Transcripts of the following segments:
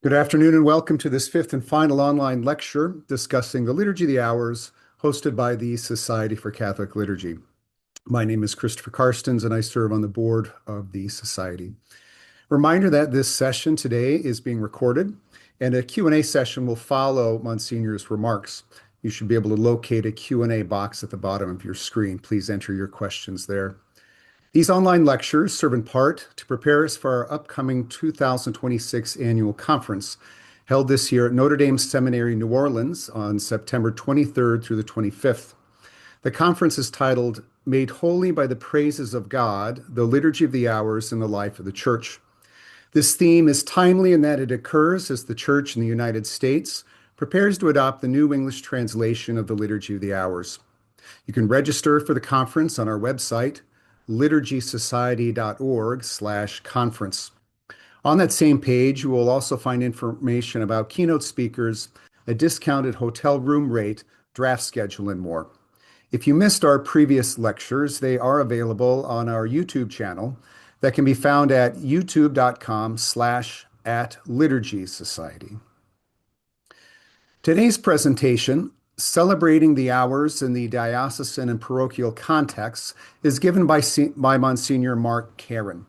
Good afternoon and welcome to this fifth and final online lecture discussing the Liturgy of the Hours hosted by the Society for Catholic Liturgy. My name is Christopher Karstens and I serve on the board of the Society. Reminder that this session today is being recorded and a Q&A session will follow Monsignor's remarks. You should be able to locate a Q&A box at the bottom of your screen. Please enter your questions there. These online lectures serve in part to prepare us for our upcoming 2026 annual conference, held this year at Notre Dame Seminary, New Orleans on September 23rd through the 25th. The conference is titled, Made Holy by the Praises of God, the Liturgy of the Hours in the Life of the Church. This theme is timely in that it occurs as the Church in the United States prepares to adopt the New English translation of the Liturgy of the Hours. You can register for the conference on our website, liturgysociety.org/conference. On that same page, you will also find information about keynote speakers, a discounted hotel room rate, draft schedule, and more. If you missed our previous lectures, they are available on our YouTube channel that can be found at youtube.com/@liturgysociety. Today's presentation, Celebrating the Hours in the Diocesan and Parochial Contexts, is given by Monsignor Marc Caron.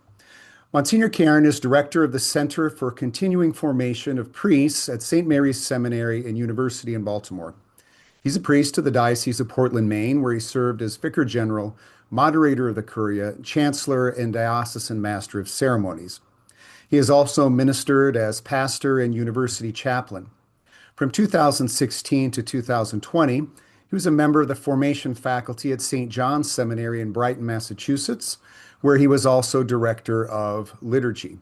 Monsignor Caron is director of the Center for Continuing Formation of Priests at St. Mary's Seminary and University in Baltimore. He's a priest of the Diocese of Portland, Maine, where he served as Vicar General, Moderator of the Curia, Chancellor, and Diocesan Master of Ceremonies. He has also ministered as pastor and university chaplain. From 2016 to 2020, he was a member of the formation faculty at St. John's Seminary in Brighton, Massachusetts, where he was also director of liturgy.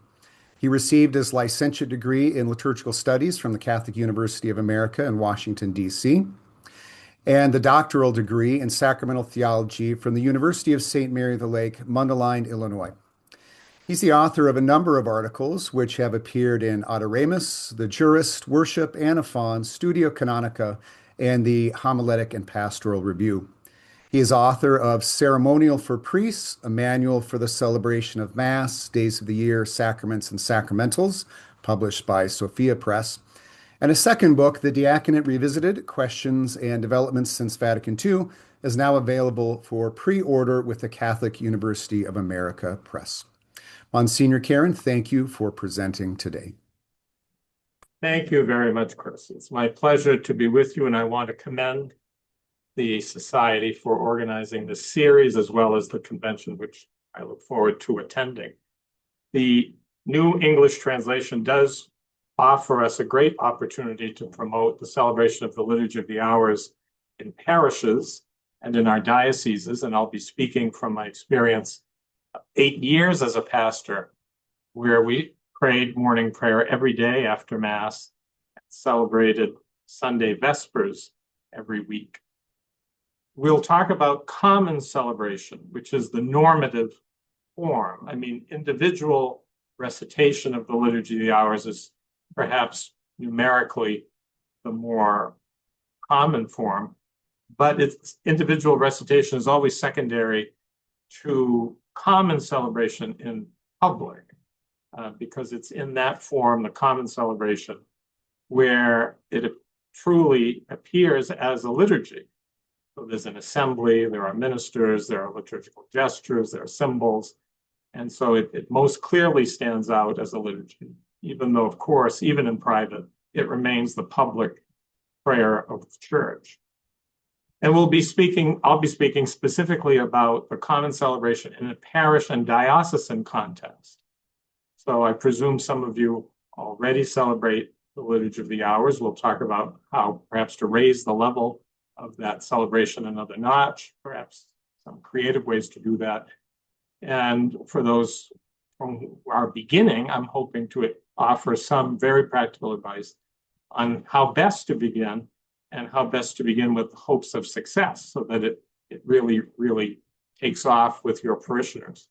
He received his licentiate degree in liturgical studies from the Catholic University of America in Washington, D.C., and the doctoral degree in sacramental theology from the University of St. Mary of the Lake, Mundelein, Illinois. He's the author of a number of articles which have appeared in Adoremus, The Jurist, Worship, Anaphon, Studio Canonica, and the Homiletic and Pastoral Review. He is author of Ceremonial for Priests, a manual for the celebration of Mass, days of the year, sacraments, and sacramentals, published by Sophia Press, and a second book, The Diaconate Revisited, Questions and Developments Since Vatican II, is now available for pre-order with the Catholic University of America Press. Monsignor Caron, thank you for presenting today. Thank you very much, Chris. It's my pleasure to be with you, and I want to commend the Society for organizing this series as well as the convention, which I look forward to attending. The New English translation does offer us a great opportunity to promote the celebration of the Liturgy of the Hours in parishes and in our dioceses, and I'll be speaking from my experience 8 years as a pastor, where we prayed morning prayer every day after Mass, and celebrated Sunday Vespers every week. We'll talk about common celebration, which is the normative form. I mean, individual recitation of the Liturgy of the Hours is perhaps numerically the more common form, but its individual recitation is always secondary to common celebration in public, because it's in that form, the common celebration, where it truly appears as a liturgy. So there's an assembly, there are ministers, there are liturgical gestures, there are symbols, and so it most clearly stands out as a liturgy, even though, of course, even in private, it remains the public prayer of the Church. And I'll be speaking specifically about the common celebration in a parish and diocesan context. So I presume some of you already celebrate the Liturgy of the Hours. We'll talk about how perhaps to raise the level of that celebration another notch, perhaps some creative ways to do that. And for those who are beginning, I'm hoping to offer some very practical advice on how best to begin, and how best to begin with hopes of success so that it really, really takes off with your parishioners.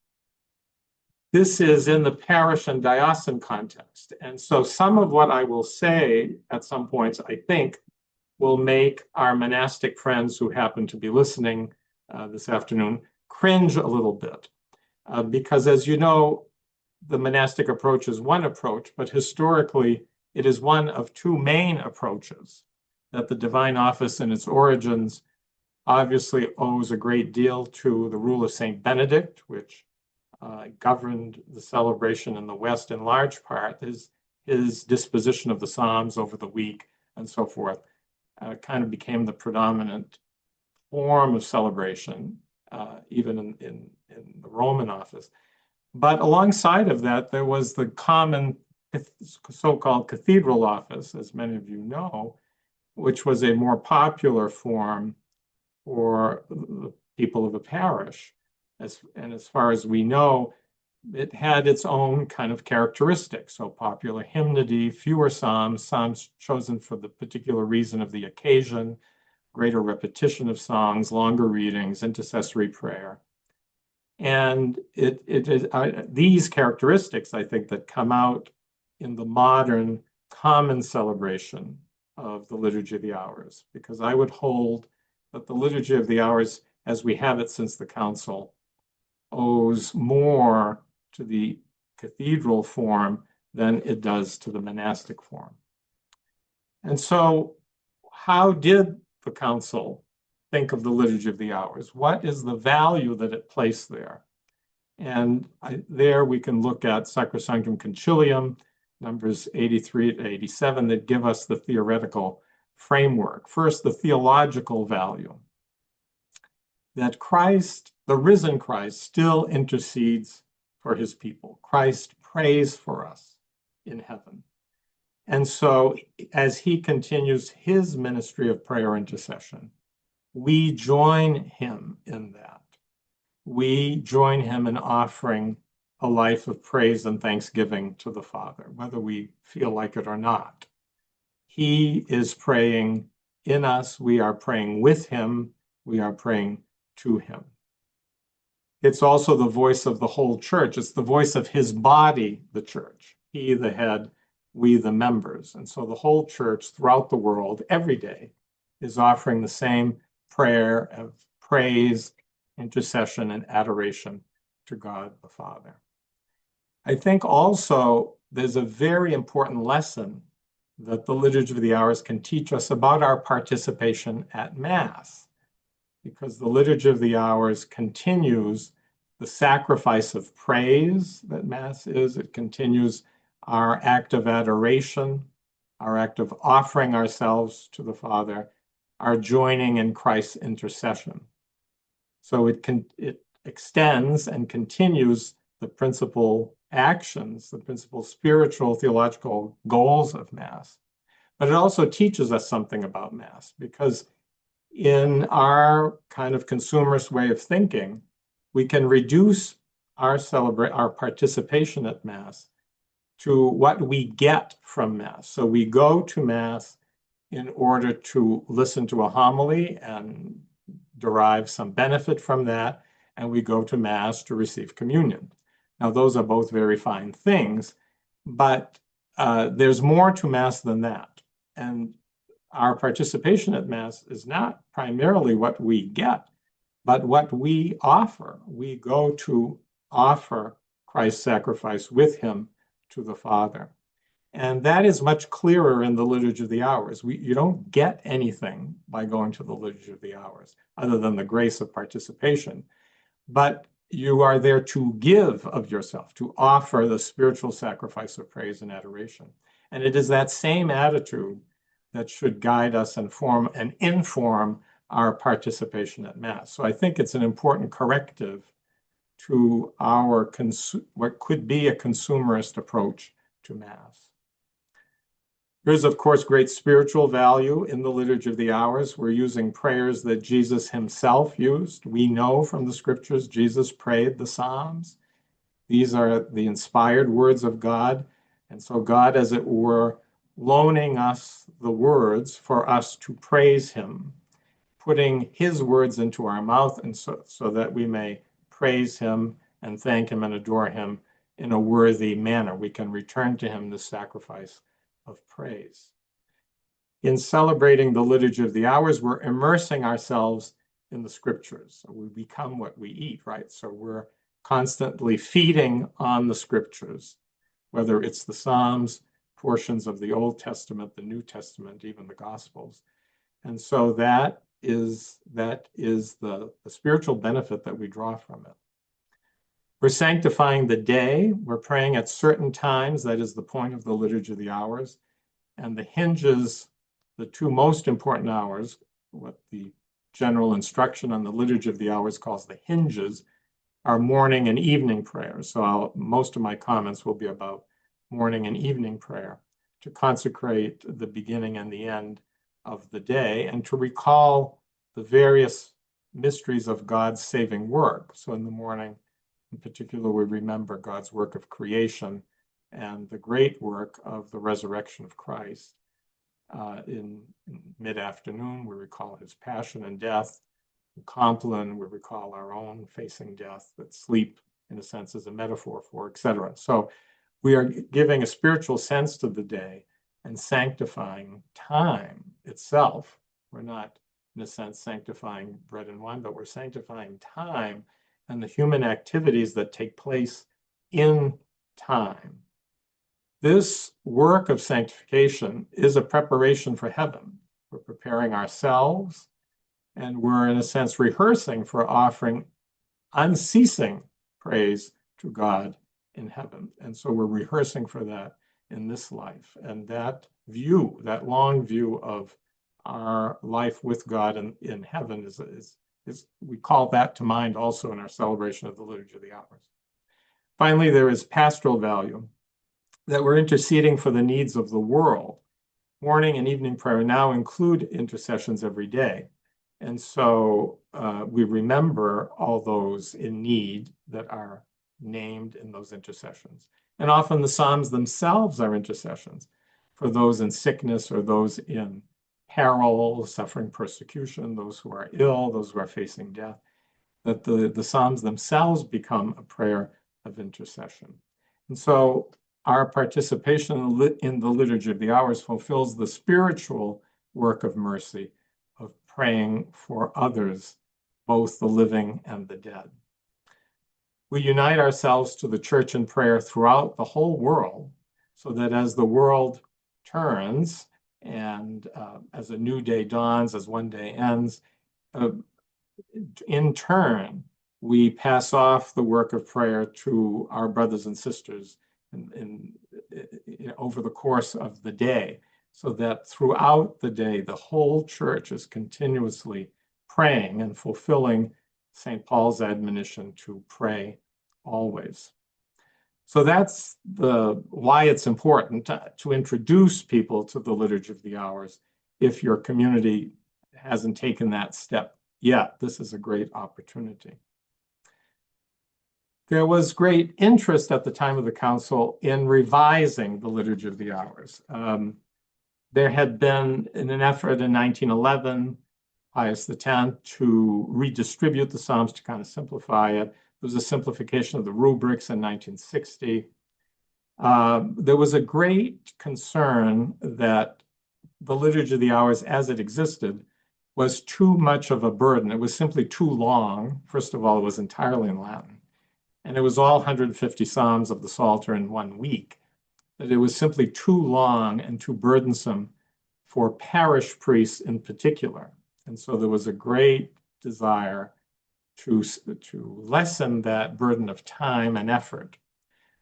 This is in the parish and diocesan context. And so some of what I will say at some points, I think, will make our monastic friends who happen to be listening this afternoon cringe a little bit. Because as you know, the monastic approach is one approach, but historically, it is one of two main approaches that the divine office in its origins obviously owes a great deal to the rule of Saint Benedict, which governed the celebration in the West in large part. His disposition of the Psalms over the week and so forth kind of became the predominant form of celebration, even in the Roman office. But alongside of that, there was the common so-called cathedral office, as many of you know, which was a more popular form for the people of a parish. And as far as we know, it had its own kind of characteristics. So popular hymnody, fewer psalms chosen for the particular reason of the occasion, greater repetition of songs, longer readings, intercessory prayer. And it is these characteristics, I think, that come out in the modern common celebration of the Liturgy of the Hours, because I would hold that the Liturgy of the Hours, as we have it since the Council, owes more to the cathedral form than it does to the monastic form. And so how did the Council think of the Liturgy of the Hours? What is the value that it placed there? And there we can look at Sacrosanctum Concilium, numbers 83 to 87, that give us the theoretical framework. First, the theological value, that Christ, the risen Christ, still intercedes for his people. Christ prays for us in heaven. And so as he continues his ministry of prayer intercession, we join him in that. We join him in offering a life of praise and thanksgiving to the Father, whether we feel like it or not. He is praying in us. We are praying with him. We are praying to him. It's also the voice of the whole church. It's the voice of his body, the church. He, the head, we, the members. And so the whole church throughout the world, every day, is offering the same prayer of praise, intercession, and adoration to God the Father. I think also there's a very important lesson that the Liturgy of the Hours can teach us about our participation at Mass, because the Liturgy of the Hours continues the sacrifice of praise that Mass is. It continues our act of adoration, our act of offering ourselves to the Father, our joining in Christ's intercession. So it extends and continues the principal actions, the principal spiritual, theological goals of Mass. But it also teaches us something about Mass, because in our kind of consumerist way of thinking, we can reduce our participation at Mass to what we get from Mass. So we go to Mass in order to listen to a homily and derive some benefit from that, and we go to Mass to receive communion. Now, those are both very fine things, but there's more to Mass than that. And our participation at Mass is not primarily what we get, but what we offer. We go to offer Christ's sacrifice with him to the Father. And that is much clearer in the Liturgy of the Hours. You don't get anything by going to the Liturgy of the Hours, other than the grace of participation. But you are there to give of yourself, to offer the spiritual sacrifice of praise and adoration. And it is that same attitude that should guide us and inform our participation at Mass. So I think it's an important corrective to our what could be a consumerist approach to Mass. There's, of course, great spiritual value in the Liturgy of the Hours. We're using prayers that Jesus himself used. We know from the scriptures Jesus prayed the Psalms. These are the inspired words of God. And so God, as it were, loaning us the words for us to praise him, putting his words into our mouth, and so that we may praise him and thank him and adore him in a worthy manner. We can return to him the sacrifice of praise. In celebrating the Liturgy of the Hours, we're immersing ourselves in the scriptures. So we become what we eat, right? So we're constantly feeding on the scriptures, whether it's the Psalms, portions of the Old Testament, the New Testament, even the Gospels. And so that is the spiritual benefit that we draw from it. We're sanctifying the day. We're praying at certain times. That is the point of the Liturgy of the Hours. And the hinges, the two most important hours, what the general instruction on the Liturgy of the Hours calls the hinges, are morning and evening prayers. So most of my comments will be about morning and evening prayer to consecrate the beginning and the end of the day and to recall the various mysteries of God's saving work. So in the morning, in particular, we remember God's work of creation and the great work of the resurrection of Christ. In mid-afternoon, we recall his passion and death. In Compline, we recall our own facing death, that sleep, in a sense, is a metaphor for, etc. So we are giving a spiritual sense to the day and sanctifying time itself. We're not, in a sense, sanctifying bread and wine, but we're sanctifying time and the human activities that take place in time. This work of sanctification is a preparation for heaven. We're preparing ourselves, and we're, in a sense, rehearsing for offering unceasing praise to God in heaven. And so we're rehearsing for that in this life. And that view, that long view of our life with God in heaven is we call that to mind also in our celebration of the Liturgy of the Hours. Finally, there is pastoral value, that we're interceding for the needs of the world. Morning and evening prayer now include intercessions every day. And so we remember all those in need that are named in those intercessions. And often the Psalms themselves are intercessions for those in sickness or those in peril, suffering persecution, those who are ill, those who are facing death, that the Psalms themselves become a prayer of intercession. And so our participation in the Liturgy of the Hours fulfills the spiritual work of mercy, of praying for others, both the living and the dead. We unite ourselves to the Church in prayer throughout the whole world, so that as the world turns and as a new day dawns, as one day ends, in turn, we pass off the work of prayer to our brothers and sisters over the course of the day, so that throughout the day, the whole Church is continuously praying and fulfilling St. Paul's admonition to pray always. So that's why it's important to introduce people to the Liturgy of the Hours. If your community hasn't taken that step yet, this is a great opportunity. There was great interest at the time of the Council in revising the Liturgy of the Hours. There had been an effort in 1911, Pius X, to redistribute the Psalms to kind of simplify it. There was a simplification of the rubrics in 1960. There was a great concern that the Liturgy of the Hours as it existed was too much of a burden. It was simply too long. First of all, it was entirely in Latin. And it was all 150 Psalms of the Psalter in 1 week. That it was simply too long and too burdensome for parish priests in particular. And so there was a great desire to lessen that burden of time and effort.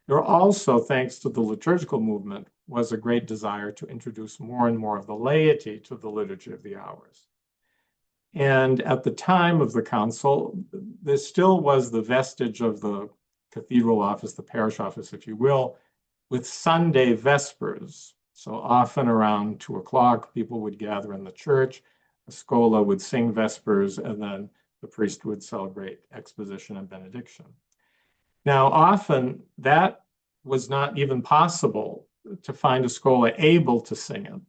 There also, thanks to the liturgical movement, was a great desire to introduce more and more of the laity to the Liturgy of the Hours. And at the time of the Council, there still was the vestige of the cathedral office, the parish office, if you will, with Sunday vespers. So often around 2 o'clock, people would gather in the church, a schola would sing vespers, and then the priest would celebrate exposition and benediction. Now, often that was not even possible to find a schola able to sing it.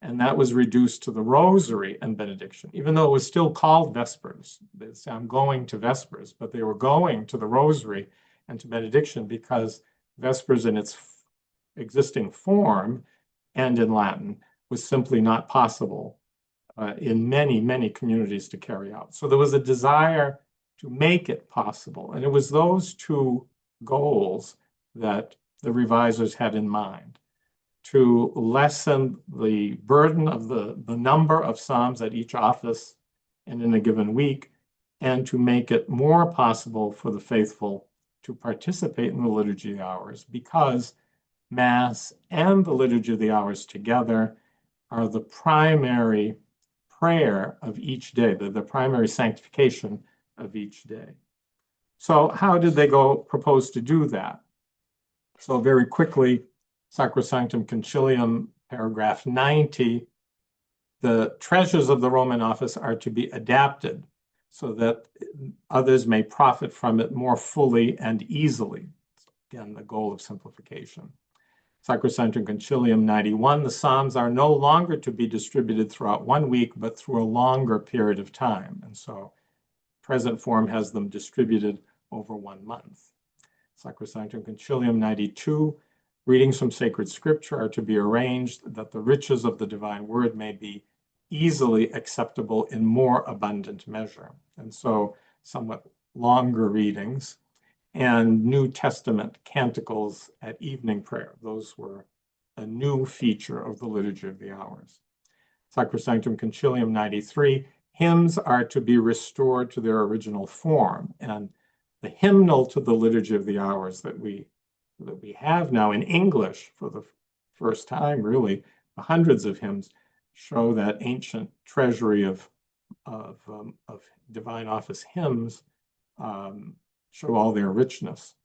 And that was reduced to the rosary and benediction, even though it was still called vespers. They say, I'm going to vespers, but they were going to the rosary and to benediction because vespers in its existing form and in Latin was simply not possible in many, many communities to carry out. So there was a desire to make it possible. And it was those two goals that the revisers had in mind. to lessen the burden of the number of psalms at each office and in a given week, and to make it more possible for the faithful to participate in the Liturgy of the Hours, because Mass and the Liturgy of the Hours together are the primary prayer of each day, the primary sanctification of each day. So how did they propose to do that? So very quickly, Sacrosanctum Concilium, paragraph 90, the treasures of the Roman office are to be adapted so that others may profit from it more fully and easily. Again, the goal of simplification. Sacrosanctum Concilium 91, the Psalms are no longer to be distributed throughout 1 week, but through a longer period of time. And so present form has them distributed over 1 month. Sacrosanctum Concilium 92, readings from sacred scripture are to be arranged that the riches of the divine word may be easily acceptable in more abundant measure. And so somewhat longer readings, and New Testament canticles at evening prayer. Those were a new feature of the Liturgy of the Hours. Sacrosanctum Concilium 93, hymns are to be restored to their original form. And the hymnal to the Liturgy of the Hours that we have now in English for the first time, really, hundreds of hymns, show that ancient treasury of divine office hymns, show all their richness.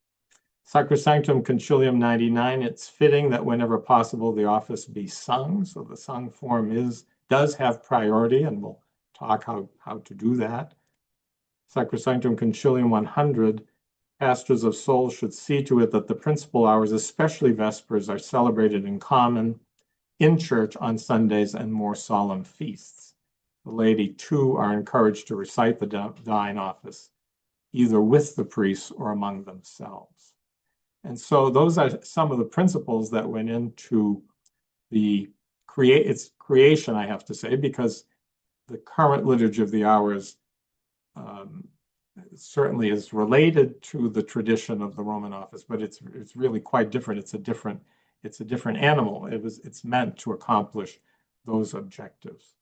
Sacrosanctum Concilium 99, it's fitting that whenever possible the office be sung. So the sung form does have priority, and we'll talk how to do that. Sacrosanctum Concilium 100, pastors of souls should see to it that the principal hours, especially Vespers, are celebrated in common in church on Sundays and more solemn feasts. The laity, too, are encouraged to recite the divine office, either with the priests or among themselves. And so those are some of the principles that went into its creation, I have to say, because the current Liturgy of the Hours certainly is related to the tradition of the Roman office, but it's really quite different. It's a different animal. It's meant to accomplish those objectives.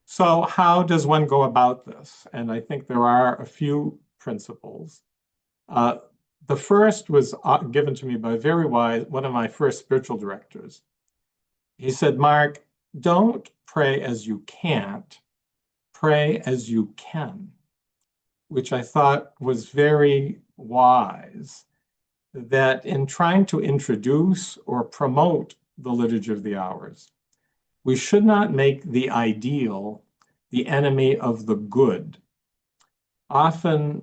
So how does one go about this? And I think there are a few principles. The first was given to me by one of my first spiritual directors. He said, Mark, don't pray as you can't, pray as you can, which I thought was very wise, that in trying to introduce or promote the Liturgy of the Hours, we should not make the ideal the enemy of the good. Often,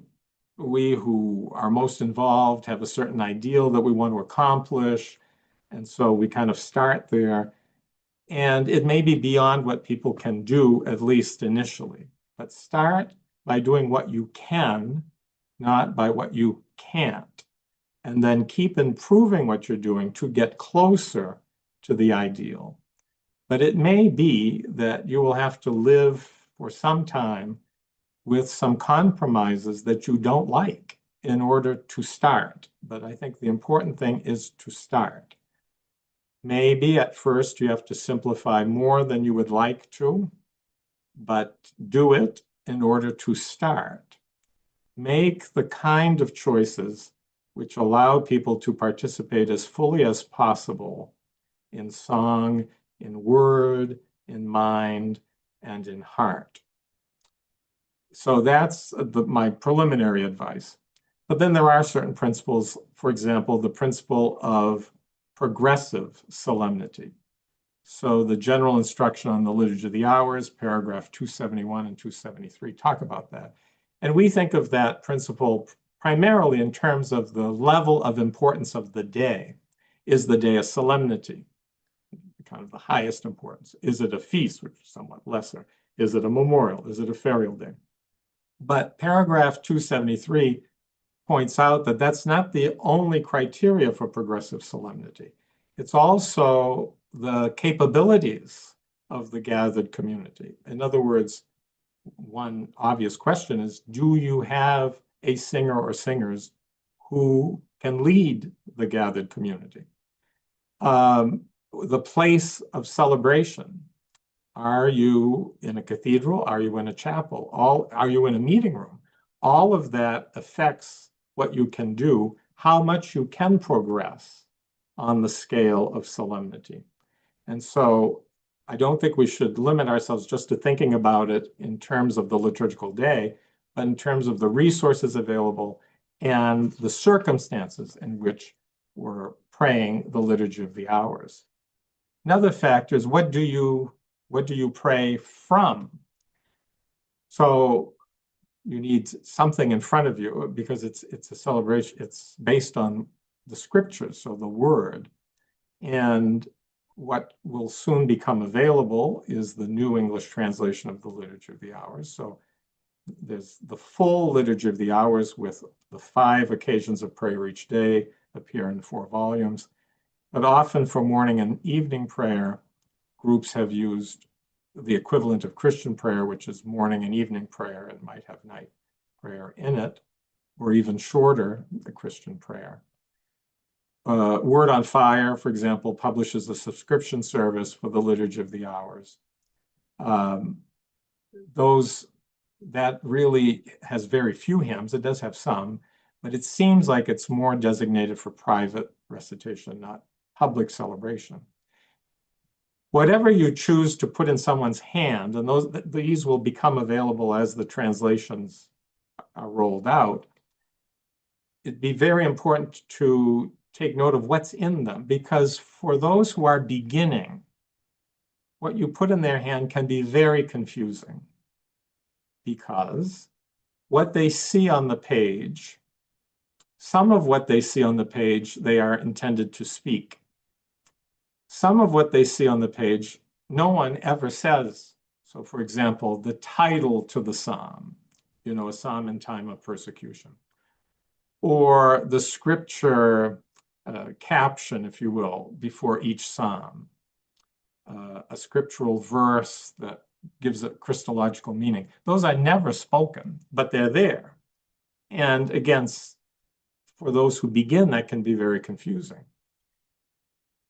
we who are most involved have a certain ideal that we want to accomplish, and so we kind of start there, and it may be beyond what people can do, at least initially. But start by doing what you can, not by what you can't, and then keep improving what you're doing to get closer to the ideal. But it may be that you will have to live for some time with some compromises that you don't like in order to start. But I think the important thing is to start. Maybe at first you have to simplify more than you would like to, but do it in order to start. Make the kind of choices which allow people to participate as fully as possible in song, in word, in mind, and in heart. So that's my preliminary advice. But then there are certain principles, for example, the principle of progressive solemnity. So the general instruction on the Liturgy of the Hours, paragraph 271 and 273, talk about that. And we think of that principle primarily in terms of the level of importance of the day. Is the day a solemnity? Kind of the highest importance. Is it a feast, which is somewhat lesser? Is it a memorial? Is it a ferial day? But paragraph 273 points out that that's not the only criteria for progressive solemnity. It's also the capabilities of the gathered community. In other words, one obvious question is, do you have a singer or singers who can lead the gathered community? The place of celebration. Are you in a cathedral? Are you in a chapel? Are you in a meeting room? All of that affects what you can do, how much you can progress on the scale of solemnity. And so I don't think we should limit ourselves just to thinking about it in terms of the liturgical day, but in terms of the resources available and the circumstances in which we're praying the Liturgy of the Hours. Another factor is what do you pray from? So you need something in front of you because it's a celebration. It's based on the scriptures, so the word. And what will soon become available is the New English translation of the Liturgy of the Hours. So there's the full Liturgy of the Hours with the 5 occasions of prayer each day appear in 4 volumes. But often for morning and evening prayer, groups have used the equivalent of Christian prayer, which is morning and evening prayer and might have night prayer in it, or even shorter, the Christian prayer. Word on Fire, for example, publishes a subscription service for the Liturgy of the Hours. That really has very few hymns. It does have some, but it seems like it's more designated for private recitation, not public celebration. Whatever you choose to put in someone's hand, and these will become available as the translations are rolled out, it'd be very important to take note of what's in them, because for those who are beginning, what you put in their hand can be very confusing, because what they see on the page, some of what they see on the page, they are intended to speak. Some of what they see on the page, no one ever says. So for example, the title to the psalm, a psalm in time of persecution, or the scripture caption, if you will, before each psalm, a scriptural verse that gives it Christological meaning. Those are never spoken, but they're there. And again, for those who begin, that can be very confusing.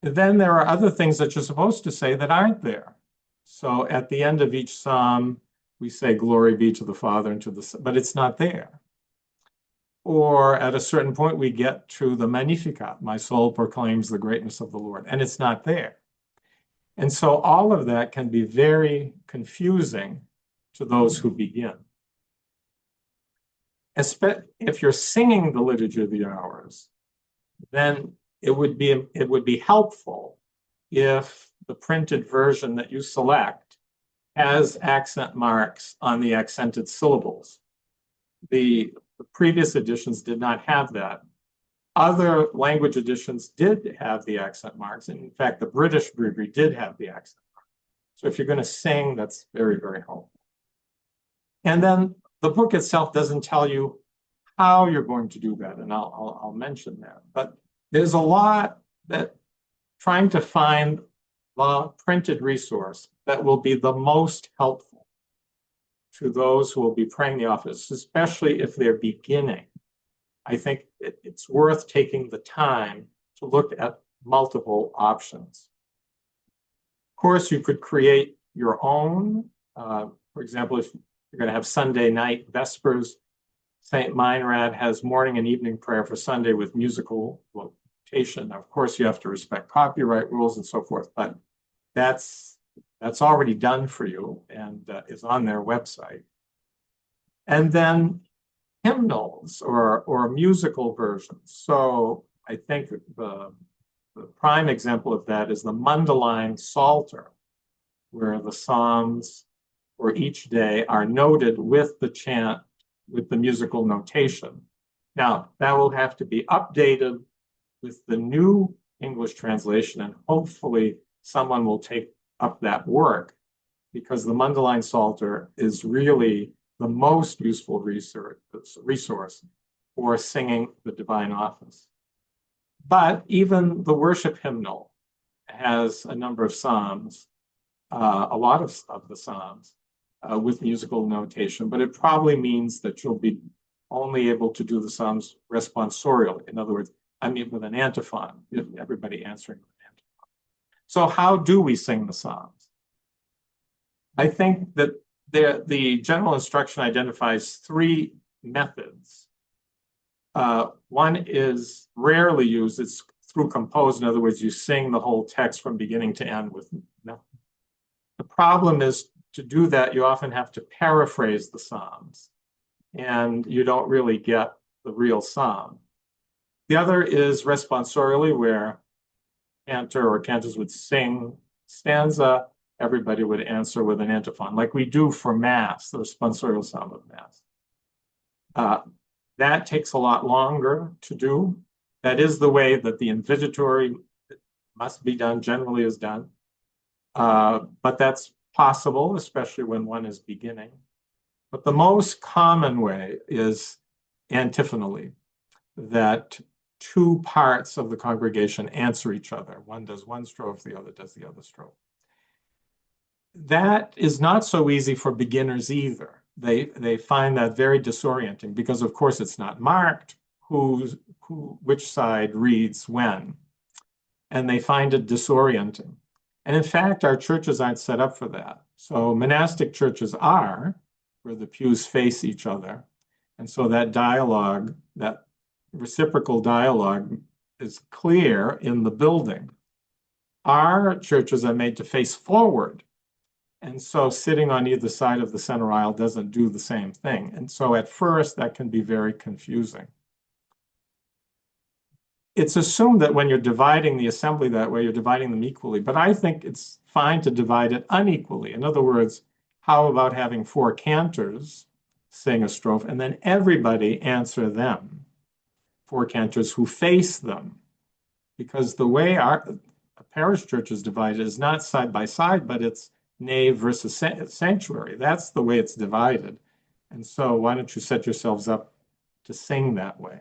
Then there are other things that you're supposed to say that aren't there. So at the end of each psalm, we say, glory be to the Father and to the Son, but it's not there. Or at a certain point, we get to the Magnificat, my soul proclaims the greatness of the Lord, and it's not there. And so all of that can be very confusing to those who begin. If you're singing the Liturgy of the Hours, then it would be helpful if the printed version that you select has accent marks on the accented syllables. The previous editions did not have that. Other language editions did have the accent marks. And in fact, the British Breviary did have the accent marks. So if you're going to sing, that's very, very helpful. And then the book itself doesn't tell you how you're going to do that. And I'll mention that. But there's a lot that trying to find the printed resource that will be the most helpful to those who will be praying the office, especially if they're beginning. I think it's worth taking the time to look at multiple options. Of course, you could create your own. For example, if you're going to have Sunday night Vespers, St. Meinrad has morning and evening prayer for Sunday with musical notation. Of course, you have to respect copyright rules and so forth, but that's already done for you and is on their website. And then hymnals or musical versions. So I think the prime example of that is the Mundelein Psalter, where the psalms for each day are noted with the chant, with the musical notation. Now, that will have to be updated with the new English translation, and hopefully someone will take up that work, because the Mundelein Psalter is really the most useful resource for singing the divine office. But even the worship hymnal has a number of psalms, a lot of the psalms with musical notation, but it probably means that you'll be only able to do the psalms responsorially. In other words, with an antiphon, everybody answering with an antiphon. So how do we sing the Psalms? I think that the general instruction identifies three methods. One is rarely used. It's through compose. In other words, you sing the whole text from beginning to end with nothing. The problem is to do that, you often have to paraphrase the Psalms, and you don't really get the real Psalm. The other is responsorially, where cantor or cantors would sing stanza, everybody would answer with an antiphon, like we do for Mass, the responsorial Psalm of Mass. That takes a lot longer to do. That is the way that the invitatory must be done, generally is done. But that's possible, especially when one is beginning. But the most common way is antiphonally, that two parts of the congregation answer each other. One does one strophe, the other does the other strophe. That is not so easy for beginners either. They find that very disorienting because, of course, it's not marked which side reads when, and they find it disorienting. And in fact, our churches aren't set up for that. So monastic churches are, where the pews face each other. And so that dialogue, that reciprocal dialogue is clear in the building. Our churches are made to face forward. And so sitting on either side of the center aisle doesn't do the same thing. And so at first, that can be very confusing. It's assumed that when you're dividing the assembly that way, you're dividing them equally. But I think it's fine to divide it unequally. In other words, how about having 4 cantors sing a strophe and then everybody answer them? 4 cantors who face them. Because the way our parish church is divided is not side by side, but it's nave versus sanctuary. That's the way it's divided. And so why don't you set yourselves up to sing that way?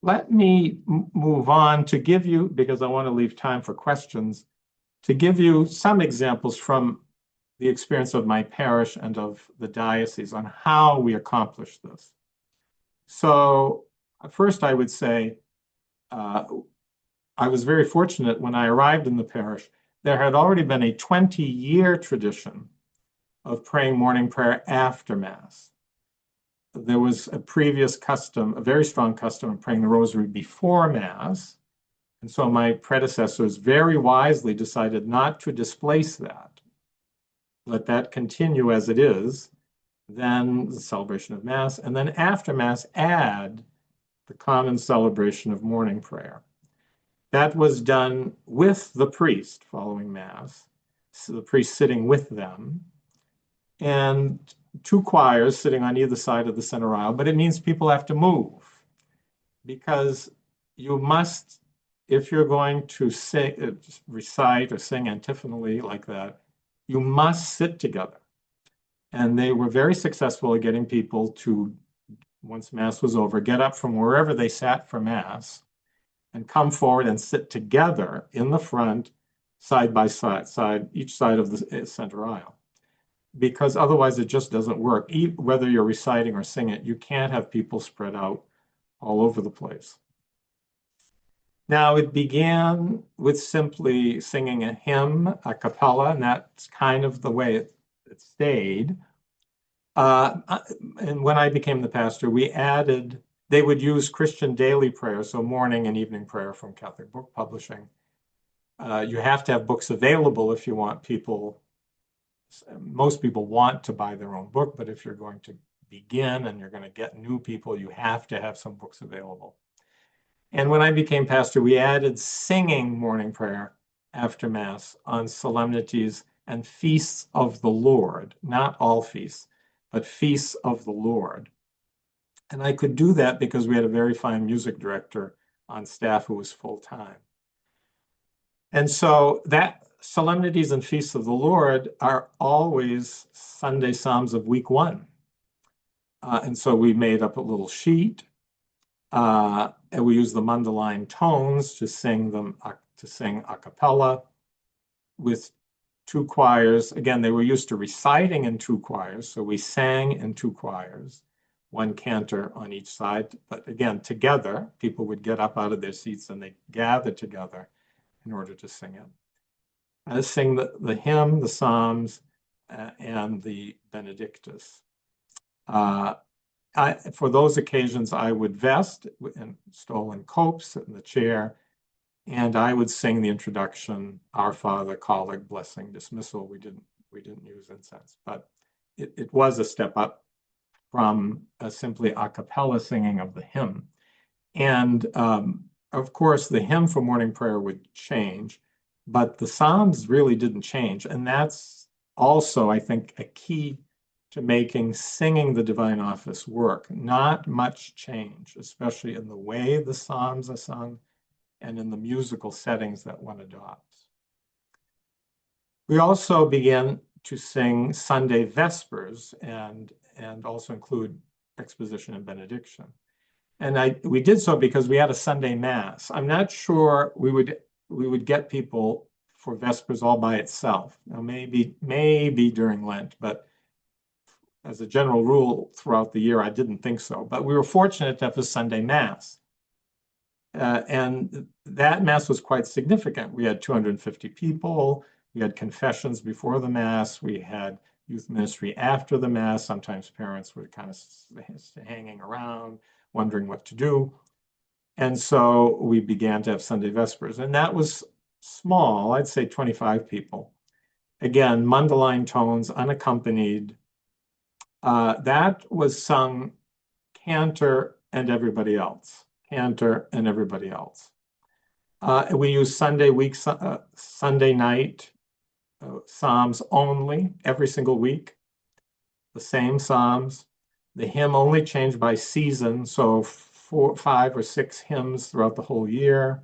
Let me move on to give you, because I want to leave time for questions, to give you some examples from the experience of my parish and of the diocese on how we accomplish this. So first I would say, I was very fortunate when I arrived in the parish. There had already been a 20-year tradition of praying morning prayer after Mass. There was a previous custom, a very strong custom of praying the rosary before Mass. And so my predecessors very wisely decided not to displace that. Let that continue as it is, then the celebration of Mass, and then after Mass, add the common celebration of morning prayer. That was done with the priest following Mass, so the priest sitting with them, and 2 choirs sitting on either side of the center aisle, but it means people have to move because you must, if you're going to sing, recite or sing antiphonally like that, you must sit together. And they were very successful at getting people to, once Mass was over, get up from wherever they sat for Mass and come forward and sit together in the front, side by side, each side of the center aisle. Because otherwise it just doesn't work. Whether you're reciting or singing, you can't have people spread out all over the place. Now, it began with simply singing a hymn, a cappella, and that's kind of the way it stayed. And when I became the pastor, we added, they would use Christian daily prayer, so morning and evening prayer from Catholic Book Publishing. You have to have books available if you want people. Most people want to buy their own book, but if you're going to begin and you're going to get new people, you have to have some books available. And when I became pastor, we added singing morning prayer after Mass on solemnities and feasts of the Lord, not all feasts, but feasts of the Lord. And I could do that because we had a very fine music director on staff who was full-time. And so that solemnities and feasts of the Lord are always Sunday Psalms of week 1. And so we made up a little sheet, and we use the Mundaline tones to sing them, to sing a cappella with 2 choirs. Again, they were used to reciting in 2 choirs, so we sang in 2 choirs, 1 cantor on each side. But again, together, people would get up out of their seats and they gather together in order to sing it. I sing the hymn, the Psalms, and the Benedictus. For those occasions, I would vest in stolen cope, sit in the chair, and I would sing the introduction, Our Father, Collect, Blessing, Dismissal. We didn't use incense, but it was a step up from simply a cappella singing of the hymn. And of course, the hymn for morning prayer would change, but the Psalms really didn't change. And that's also, I think, a key to making singing the divine office work. Not much change, especially in the way the Psalms are sung and in the musical settings that one adopts. We also began to sing Sunday Vespers and also include exposition and benediction. And we did so because we had a Sunday Mass. I'm not sure we would get people for Vespers all by itself. Now, maybe during Lent, but as a general rule throughout the year, I didn't think so. But we were fortunate to have a Sunday Mass. And that Mass was quite significant. We had 250 people. We had confessions before the Mass. We had youth ministry after the Mass. Sometimes parents were kind of hanging around, wondering what to do. And so we began to have Sunday Vespers. And that was small, I'd say 25 people. Again, Mundaline tones, unaccompanied. That was sung cantor and everybody else. Cantor and everybody else. We use Sunday night Psalms only, every single week. The same Psalms. The hymn only changed by season, so 4, 5, or 6 hymns throughout the whole year.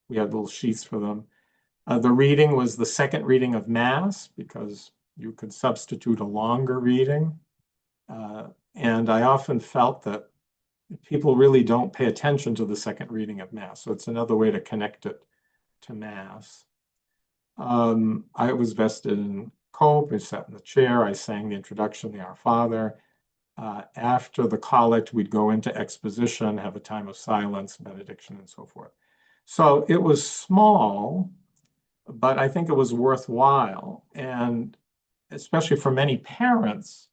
We had little sheets for them. The reading was the second reading of Mass, because you could substitute a longer reading. And I often felt that people really don't pay attention to the second reading of Mass, so it's another way to connect it to Mass. I was vested in cope, I sat in the chair, I sang the introduction, the Our Father. After the collect, we'd go into exposition, have a time of silence, benediction, and so forth. So it was small, but I think it was worthwhile. And especially for many parents,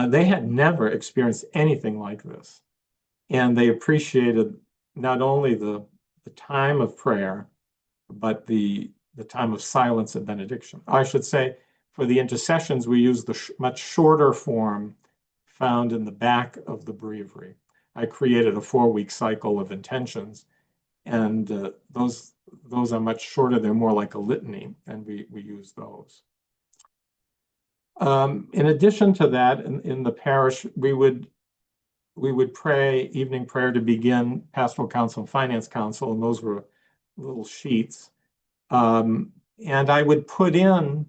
they had never experienced anything like this. And they appreciated not only the time of prayer, but the time of silence and benediction. I should say, for the intercessions, we use the much shorter form found in the back of the breviary. I created a 4-week cycle of intentions, and those are much shorter. They're more like a litany, and we use those. In addition to that, in the parish, we would pray evening prayer to begin Pastoral Council and Finance Council, and those were little sheets. And I would put in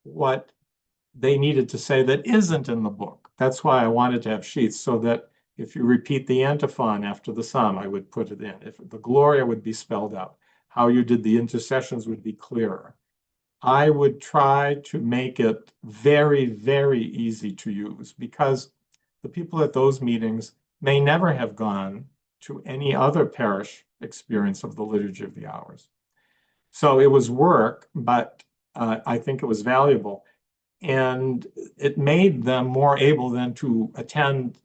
what they needed to say that isn't in the book. That's why I wanted to have sheets, so that if you repeat the antiphon after the psalm, I would put it in. If the Gloria would be spelled out, how you did the intercessions would be clearer. I would try to make it very, very easy to use, because the people at those meetings may never have gone to any other parish experience of the Liturgy of the Hours. So it was work, but I think it was valuable. And it made them more able then to attend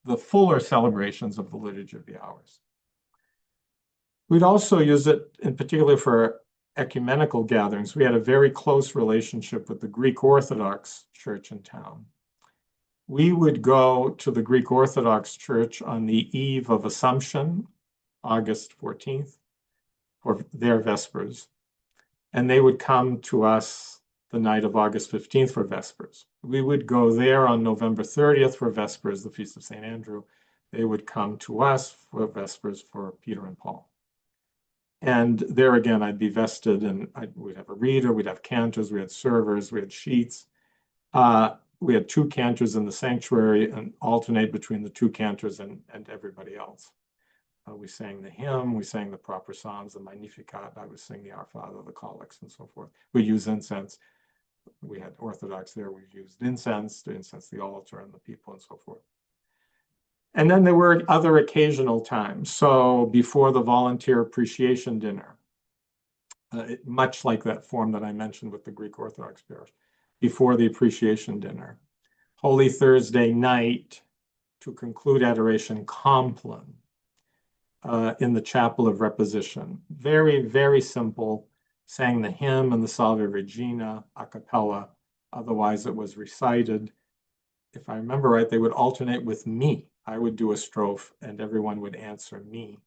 the fuller celebrations of the Liturgy of the Hours. We'd also use it in particular for ecumenical gatherings. We had a very close relationship with the Greek Orthodox Church in town. We would go to the Greek Orthodox Church on the eve of Assumption, August 14th, for their Vespers. And they would come to us the night of August 15th for Vespers. We would go there on November 30th for Vespers, the Feast of St. Andrew. They would come to us for Vespers for Peter and Paul. And there again, I'd be vested, and we'd have a reader, we'd have cantors, we had servers, we had sheets. We had 2 cantors in the sanctuary and alternate between the 2 cantors and everybody else. We sang the hymn, we sang the proper psalms, the Magnificat. I would sing the Our Father, the collects, and so forth. We use incense. We had Orthodox there. We used incense to incense the altar and the people and so forth. And then there were other occasional times. So before the volunteer appreciation dinner, much like that form that I mentioned with the Greek Orthodox parish, before the appreciation dinner. Holy Thursday night, to conclude adoration, Compline in the Chapel of Reposition. Very, very simple. Sang the hymn and the Salve Regina a cappella. Otherwise, it was recited. If I remember right, they would alternate with me. I would do a strophe and everyone would answer me.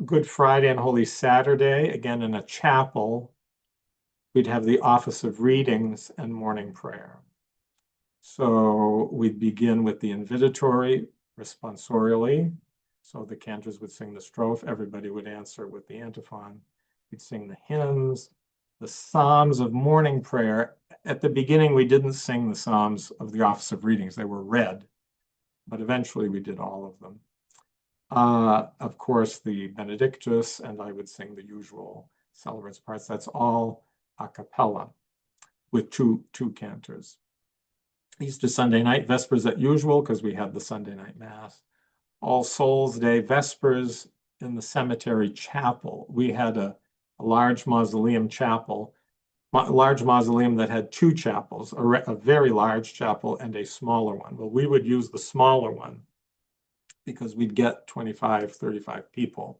Good Friday and Holy Saturday, again in a chapel, we'd have the office of readings and morning prayer. So we'd begin with the invitatory responsorially. So the cantors would sing the strophe, everybody would answer with the antiphon. We'd sing the hymns, the psalms of morning prayer. At the beginning, we didn't sing the psalms of the office of readings. They were read, but eventually we did all of them. Of course, the Benedictus, and I would sing the usual celebrants parts. That's all a cappella with two cantors. Easter Sunday night, Vespers as usual, because we had the Sunday night Mass. All Souls Day, Vespers in the cemetery chapel. We had a large mausoleum chapel, large mausoleum that had two chapels, a very large chapel and a smaller one. Well, we would use the smaller one because we'd get 25, 35 people.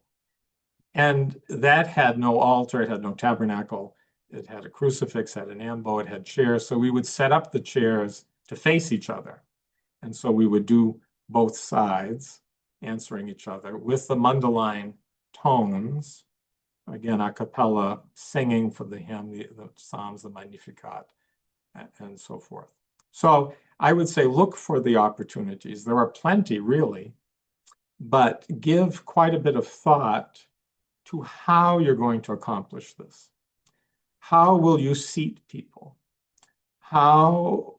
And that had no altar, it had no tabernacle, it had a crucifix, had an ambo, it had chairs. So we would set up the chairs to face each other. And so we would do both sides, answering each other with the Mundelein tones, again, a cappella, singing for the hymn, the Psalms, the Magnificat, and so forth. So I would say look for the opportunities. There are plenty, really, but give quite a bit of thought to how you're going to accomplish this. How will you seat people? How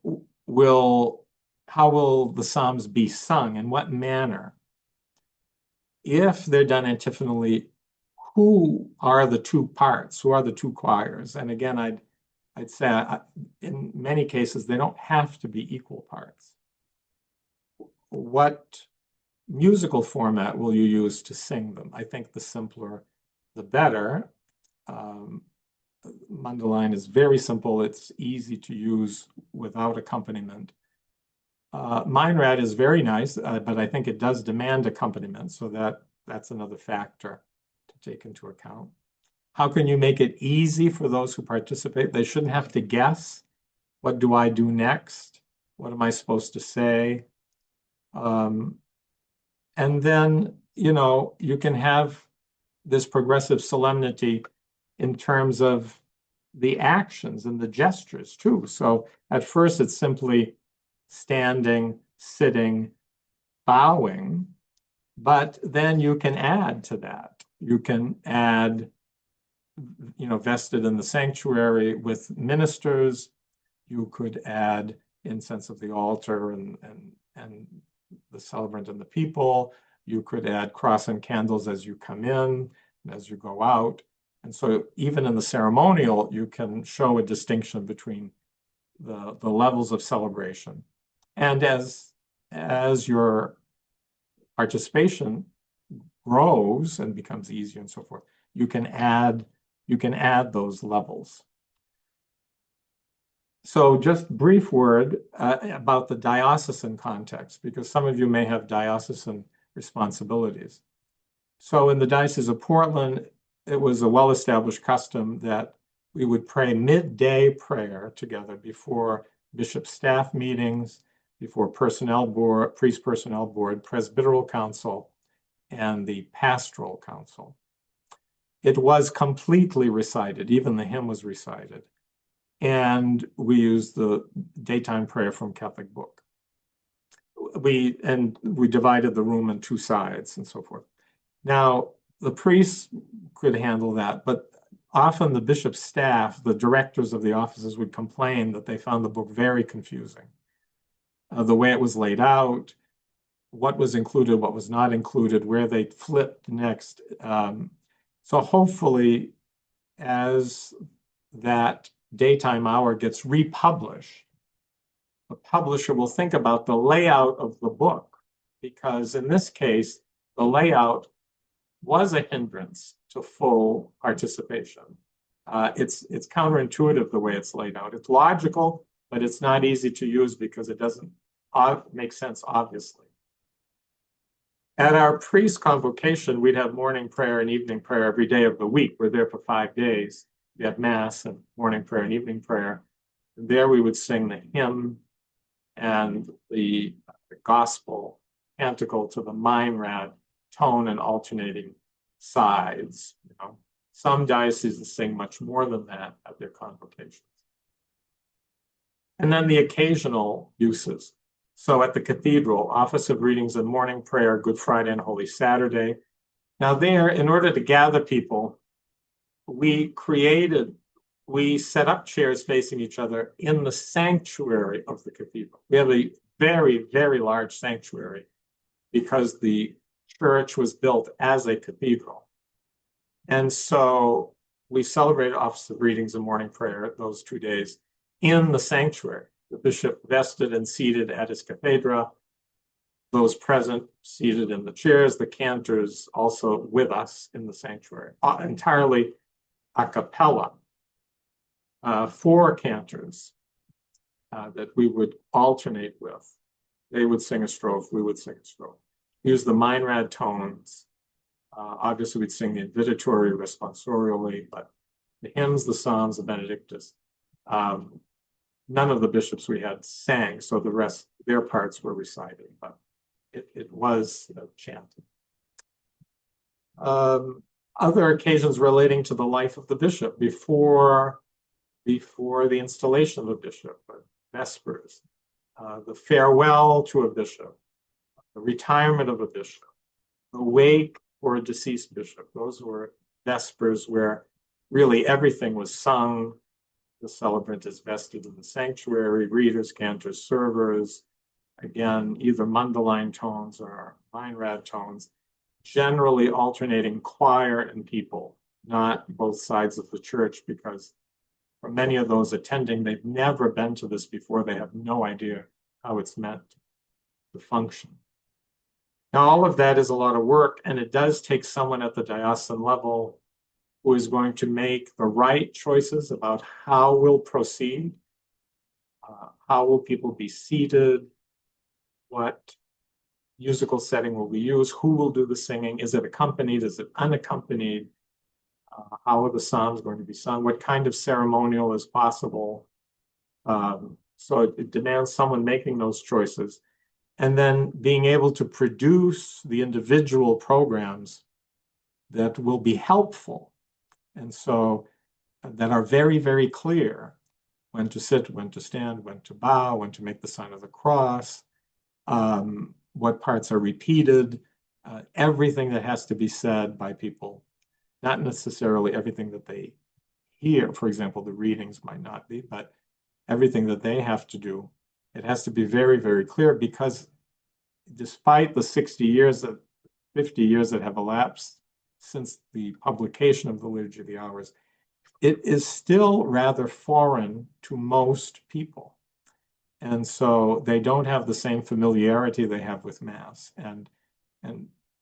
will the Psalms be sung? In what manner? If they're done antiphonally, who are the two parts? Who are the two choirs? And again, I'd say in many cases, they don't have to be equal parts. What musical format will you use to sing them? I think the simpler, the better. Mundelein is very simple. It's easy to use without accompaniment. Meinrad is very nice, but I think it does demand accompaniment, so that's another factor to take into account. How can you make it easy for those who participate? They shouldn't have to guess. What do I do next? What am I supposed to say? And then, you can have this progressive solemnity in terms of the actions and the gestures too. So at first it's simply standing, sitting, bowing, but then you can add to that. You can add, vested in the sanctuary with ministers. You could add incense of the altar and the celebrant and the people. You could add cross and candles as you come in and as you go out. And so even in the ceremonial, you can show a distinction between the levels of celebration. And as your participation grows and becomes easier and so forth, you can add those levels. So just brief word about the diocesan context, because some of you may have diocesan responsibilities. So in the Diocese of Portland, it was a well-established custom that we would pray midday prayer together before bishop staff meetings, before personnel board, priest personnel board, presbyteral council, and the pastoral council. It was completely recited, even the hymn was recited. And we used the daytime prayer from Catholic book. We divided the room in two sides and so forth. Now, the priests could handle that, but often the bishop's staff, the directors of the offices, would complain that they found the book very confusing. The way it was laid out, what was included, what was not included, where they flipped next. So hopefully, as that daytime hour gets republished, the publisher will think about the layout of the book, because in this case, the layout was a hindrance to full participation. It's counterintuitive the way it's laid out. It's logical, but it's not easy to use because it doesn't make sense, obviously. At our priest convocation, we'd have morning prayer and evening prayer every day of the week. We're there for 5 days. We have Mass and morning prayer and evening prayer. And there we would sing the hymn and the gospel canticle to the Meinrad tone and alternating sides. You know, some dioceses sing much more than that at their convocations. And then the occasional uses. So at the cathedral, Office of Readings and Morning Prayer, Good Friday and Holy Saturday. Now there, in order to gather people, we set up chairs facing each other in the sanctuary of the cathedral. We have a very, very large sanctuary because the church was built as a cathedral. And so we celebrated Office of Readings and Morning Prayer those 2 days in the sanctuary. The bishop vested and seated at his cathedra, those present seated in the chairs, the cantors also with us in the sanctuary, entirely a cappella. 4 cantors that we would alternate with. They would sing a strophe, we would sing a strophe. Use the Meinrad tones. Obviously, we'd sing the invitatory responsorially, but the hymns, the psalms, the Benedictus, none of the bishops we had sang, so the rest, their parts were recited, but it was chanted. Other occasions relating to the life of the bishop before the installation of a bishop, vespers, the farewell to a bishop, the retirement of a bishop, the wake for a deceased bishop. Those were vespers where really everything was sung. The celebrant is vested in the sanctuary, readers, cantors, servers, again, either Mundelein tones or Meinrad tones, generally alternating choir and people, not both sides of the church, because for many of those attending, they've never been to this before. They have no idea how it's meant to function. Now, all of that is a lot of work, and it does take someone at the diocesan level who is going to make the right choices about how we'll proceed, how will people be seated, what musical setting will we use, who will do the singing, is it accompanied, is it unaccompanied, how are the psalms going to be sung, what kind of ceremonial is possible. So it demands someone making those choices and then being able to produce the individual programs that will be helpful. And so that are very, very clear when to sit, when to stand, when to bow, when to make the sign of the cross, what parts are repeated, everything that has to be said by people, not necessarily everything that they hear. For example, the readings might not be, but everything that they have to do, it has to be very, very clear, because despite the 50 years that have elapsed since the publication of the Liturgy of the Hours, it is still rather foreign to most people. And so they don't have the same familiarity they have with Mass. And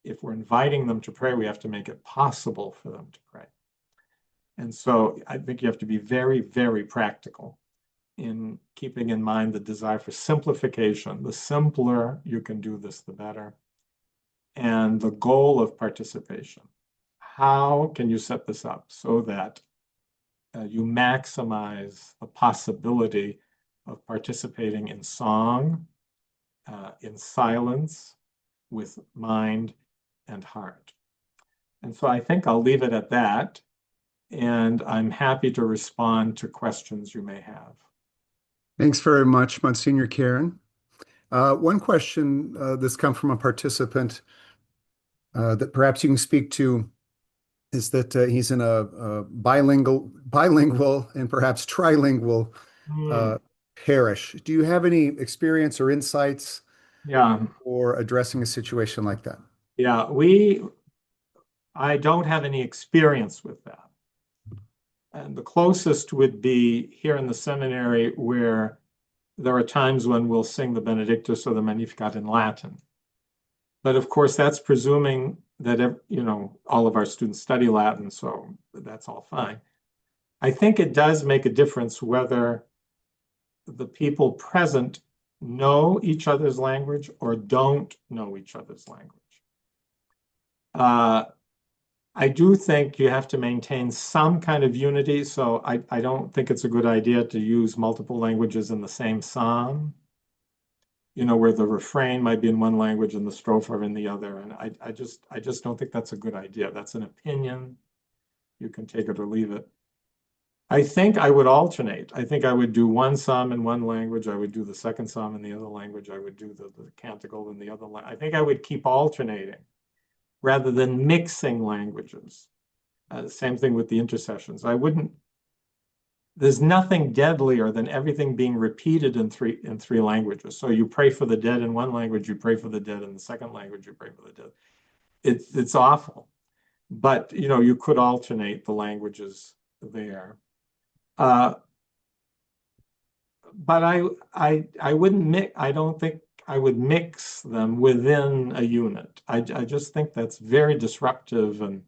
if we're inviting them to pray, we have to make it possible for them to pray. And so I think you have to be very, very practical in keeping in mind the desire for simplification. The simpler you can do this, the better. And the goal of participation. How can you set this up so that you maximize the possibility of participating in song, in silence, with mind and heart? And so I think I'll leave it at that, and I'm happy to respond to questions you may have. Thanks very much, Monsignor Caron. One question that's come from a participant that perhaps you can speak to is that he's in a bilingual and perhaps trilingual parish. Do you have any experience or insights for addressing a situation like that? Yeah, I don't have any experience with that. And the closest would be here in the seminary, where there are times when we'll sing the Benedictus or the Magnificat in Latin. But of course, that's presuming that, all of our students study Latin, so that's all fine. I think it does make a difference whether the people present know each other's language or don't know each other's language. I do think you have to maintain some kind of unity, so I don't think it's a good idea to use multiple languages in the same psalm, where the refrain might be in one language and the strophe are in the other. And I just don't think that's a good idea. That's an opinion. You can take it or leave it. I think I would alternate. I think I would do one psalm in one language. I would do the second psalm in the other language. I would do the canticle in the other language. I think I would keep alternating rather than mixing languages. Same thing with the intercessions. There's nothing deadlier than everything being repeated in three languages. So you pray for the dead in one language, you pray for the dead in the second language, you pray for the dead. It's awful. But you could alternate the languages there. But I wouldn't mix. I don't think I would mix them within a unit. I just think that's very disruptive, and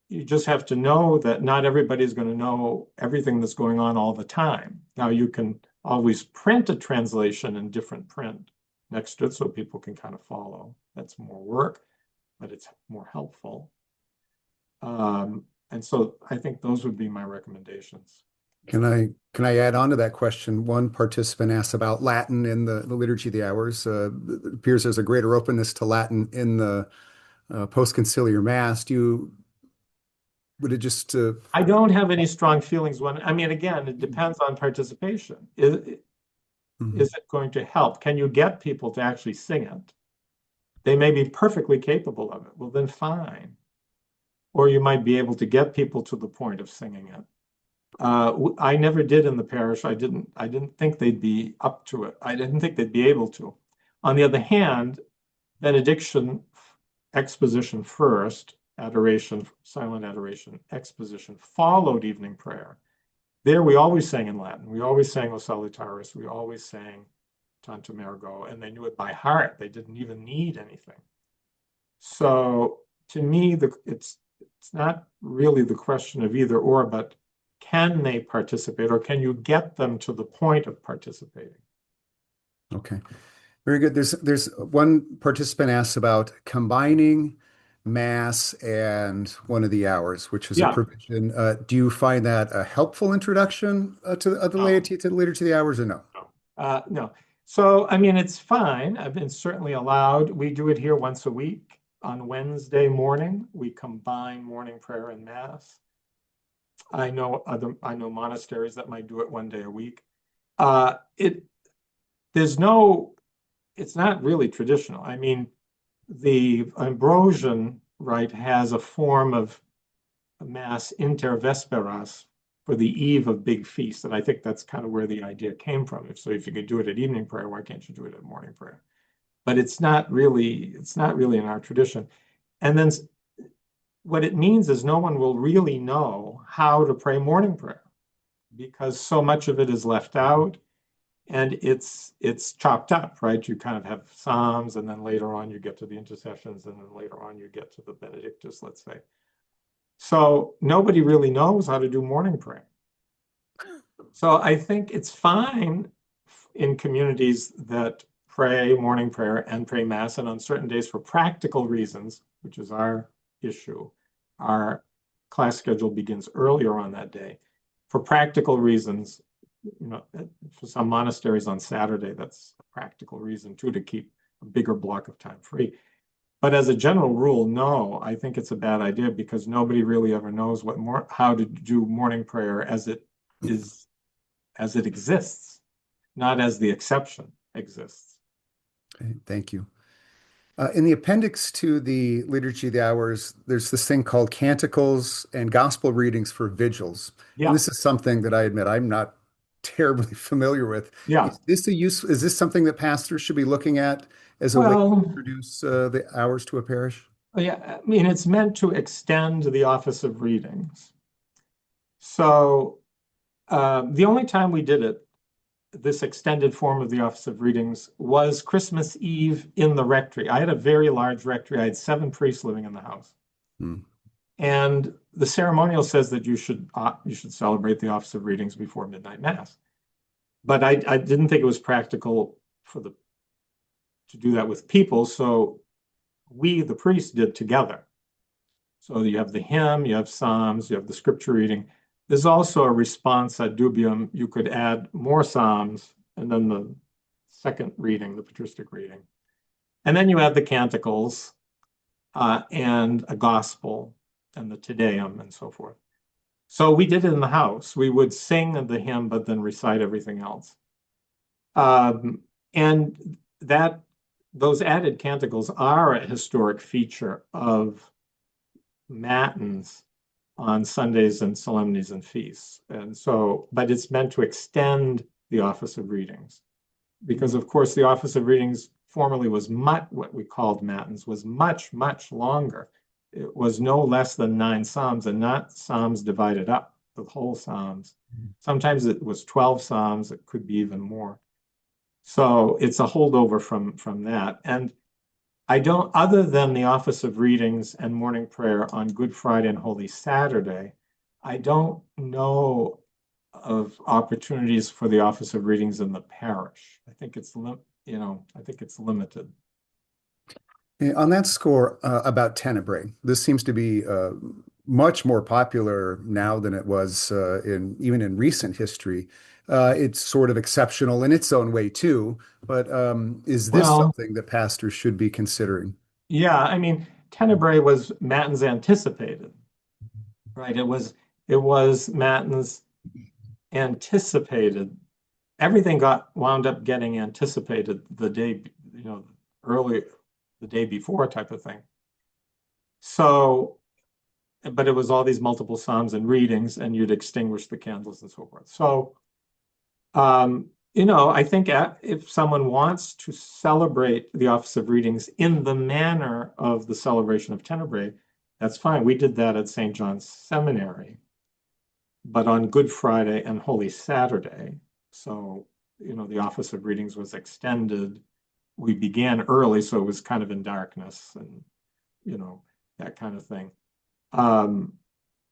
you just have to know that not everybody's going to know everything that's going on all the time. Now, you can always print a translation in different print next to it so people can kind of follow. That's more work, but it's more helpful. And so I think those would be my recommendations. Can I add on to that question? One participant asked about Latin in the Liturgy of the Hours. It appears there's a greater openness to Latin in the post-conciliar Mass. Would it just I don't have any strong feelings again, it depends on participation. Is it going to help? Can you get people to actually sing it? They may be perfectly capable of it. Well, then fine. Or you might be able to get people to the point of singing it. I never did in the parish. I didn't think they'd be up to it. I didn't think they'd be able to. On the other hand, benediction, exposition first, adoration, silent adoration, exposition followed evening prayer. There we always sang in Latin. We always sang O Salutaris. We always sang Tantum Ergo, and they knew it by heart. They didn't even need anything. So to me, it's not really the question of either or, but can they participate, or can you get them to the point of participating? Okay, very good. There's one participant asks about combining Mass and one of the hours, which is a provision. Do you find that a helpful introduction to the laity to the Liturgy of the Hours, or no? No. So, it's fine. I've been certainly allowed. We do it here once a week on Wednesday morning. We combine morning prayer and Mass. I know monasteries that might do it one day a week. It's not really traditional. The Ambrosian rite has a form of Mass inter vesperas for the eve of big feasts, and I think that's kind of where the idea came from. So if you could do it at evening prayer, why can't you do it at morning prayer? But it's not really in our tradition. And then what it means is no one will really know how to pray morning prayer because so much of it is left out and it's chopped up, right? You kind of have Psalms, and then later on you get to the intercessions, and then later on you get to the Benedictus, let's say. So nobody really knows how to do morning prayer. So I think it's fine in communities that pray morning prayer and pray Mass, and on certain days for practical reasons, which is our issue, our class schedule begins earlier on that day. For practical reasons, for some monasteries on Saturday, that's a practical reason too, to keep a bigger block of time free. But as a general rule, no, I think it's a bad idea because nobody really ever knows how to do morning prayer as it exists, not as the exception exists. Okay, thank you. In the appendix to the Liturgy of the Hours, there's this thing called Canticles and Gospel Readings for Vigils. Yeah. And this is something that I admit I'm not terribly familiar with. Yeah. Is this something that pastors should be looking at as a way to introduce the hours to a parish? Yeah, it's meant to extend the office of readings. So the only time we did it this extended form of the Office of Readings was Christmas Eve in the rectory. I had a very large rectory. I had 7 priests living in the house. Hmm. And the ceremonial says that you should celebrate the Office of Readings before midnight mass. But I didn't think it was practical to do that with people. So we, the priests, did together. So you have the hymn, you have psalms, you have the scripture reading. There's also a response ad dubium. You could add more psalms and then the second reading, the patristic reading. And then you add the canticles and a gospel and the Te Deum and so forth. So we did it in the house. We would sing the hymn, but then recite everything else. And those added canticles are a historic feature of matins on Sundays and solemnities and feasts. And so, but it's meant to extend the Office of Readings. Because of course the Office of Readings formerly was what we called matins, was much, much longer. It was no less than 9 psalms and not psalms divided up, the whole psalms. Sometimes it was 12 psalms, it could be even more. So it's a holdover from that. And I don't, other than the Office of Readings and morning prayer on Good Friday and Holy Saturday, I don't know of opportunities for the Office of Readings in the parish. I think it's limited. On that score, about Tenebrae, this seems to be much more popular now than it was even in recent history. It's sort of exceptional in its own way too, but is this Well, something that pastors should be considering? yeah, I mean, Tenebrae was matins anticipated, right? It was matins anticipated. Everything wound up getting anticipated the day, early, the day before type of thing. So, but it was all these multiple psalms and readings, and you'd extinguish the candles and so forth. So, I think if someone wants to celebrate the Office of Readings in the manner of the celebration of Tenebrae, that's fine. We did that at St. John's Seminary, but on Good Friday and Holy Saturday. So, the Office of Readings was extended. We began early, so it was kind of in darkness and, that kind of thing.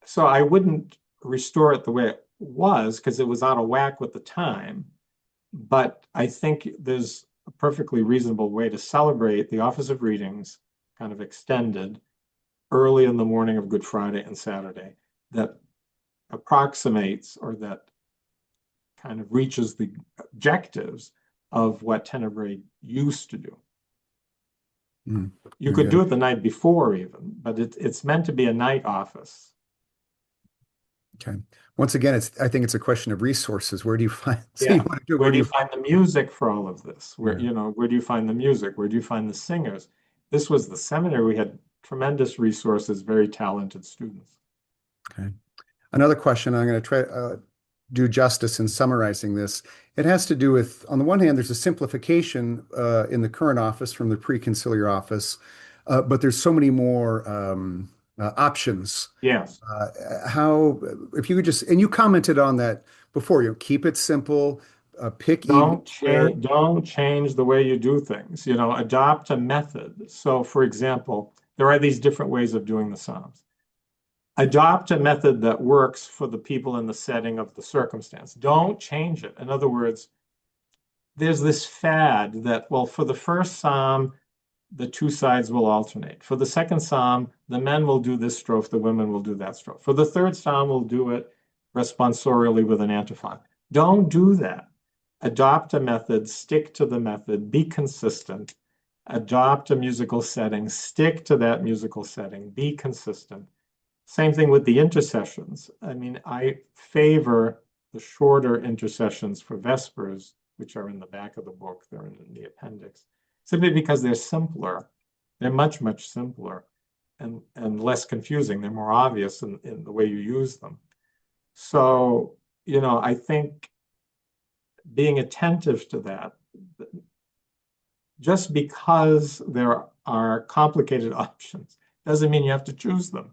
So I wouldn't restore it the way it was because it was out of whack with the time. But I think there's a perfectly reasonable way to celebrate the Office of Readings, kind of extended, early in the morning of Good Friday and Saturday, that approximates or that kind of reaches the objectives of what Tenebrae used to do. You could do it the night before even, but it's meant to be a night office. Okay. Once again, I think it's a question of resources. Where do you find, Where do you find the music for all of this? Where Yeah. where do you find the music? Where do you find the singers? This was the seminary. We had tremendous resources, very talented students. Okay. Another question, I'm going to try do justice in summarizing this. It has to do with, on the one hand, there's a simplification in the current office from the pre-conciliar office, but there's so many more options. Yes. If you could just, and you commented on that before, keep it simple, pick Don't evenings where, change the way you do things. Adopt a method. So, for example, there are these different ways of doing the Psalms. Adopt a method that works for the people in the setting of the circumstance. Don't change it. In other words, there's this fad that, well, for the first Psalm, the 2 sides will alternate. For the second Psalm, the men will do this strophe, the women will do that strophe. For the third Psalm, we'll do it responsorially with an antiphon. Don't do that. Adopt a method, stick to the method, be consistent. Adopt a musical setting, stick to that musical setting, be consistent. Same thing with the intercessions. I mean, I favor the shorter intercessions for Vespers, which are in the back of the book, they're in the appendix, simply because they're simpler. They're much, much simpler and less confusing. They're more obvious in the way you use them. So, I think being attentive to that, just because there are complicated options doesn't mean you have to choose them.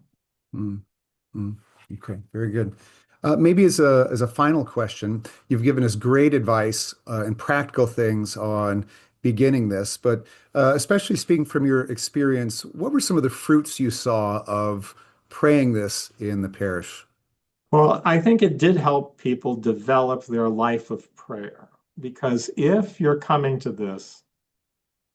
Okay, very good. Maybe as a final question, you've given us great advice and practical things on beginning this, but especially speaking from your experience, what were some of the fruits you saw of praying this in the parish? Well, I think it did help people develop their life of prayer because if you're coming to this,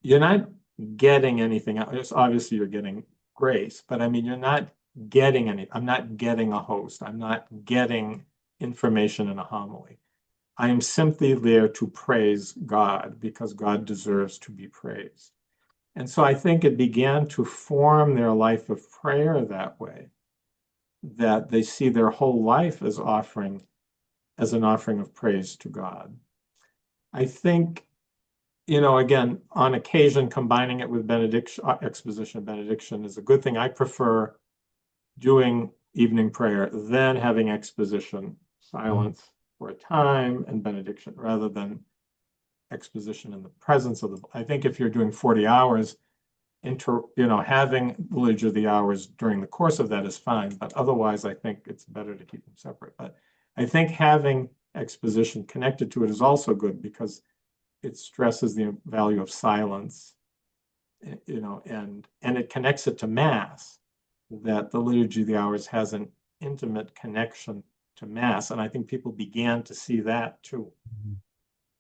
you're not getting anything. It's obviously you're getting grace, but I mean, you're not getting any. I'm not getting a host. I'm not getting information in a homily. I am simply there to praise God because God deserves to be praised. And so I think it began to form their life of prayer that way, that they see their whole life as an offering of praise to God. I think, again, on occasion, combining it with benediction, exposition, benediction is a good thing. I prefer doing evening prayer, then having exposition, silence for a time, and benediction, rather than exposition in the presence of the. I think if you're doing 40 hours, having the Liturgy of the Hours during the course of that is fine, but otherwise I think it's better to keep them separate. But I think having exposition connected to it is also good because it stresses the value of silence, and it connects it to Mass, that the Liturgy of the Hours has an intimate connection to Mass. And I think people began to see that too,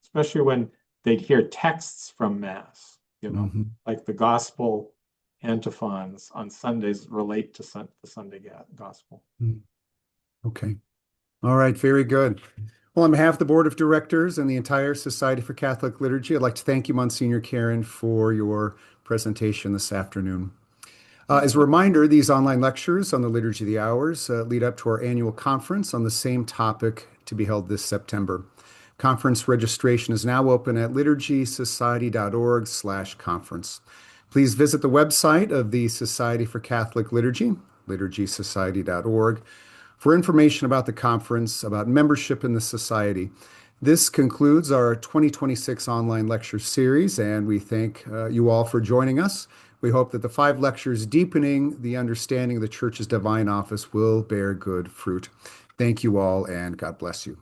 especially when they'd hear texts from Mass, Mhm. like the gospel antiphons on Sundays relate to the Sunday gospel. Mhm. Okay. All right. Very good. Well, on behalf of the Board of Directors and the entire Society for Catholic Liturgy, I'd like to thank you, Monsignor Caron, for your presentation this afternoon. As a reminder, these online lectures on the Liturgy of the Hours lead up to our annual conference on the same topic to be held this September. Conference registration is now open at liturgysociety.org/conference. Please visit the website of the Society for Catholic Liturgy, liturgysociety.org, for information about the conference, about membership in the Society. This concludes our 2026 online lecture series, and we thank you all for joining us. We hope that the 5 lectures deepening the understanding of the Church's divine office will bear good fruit. Thank you all, and God bless you.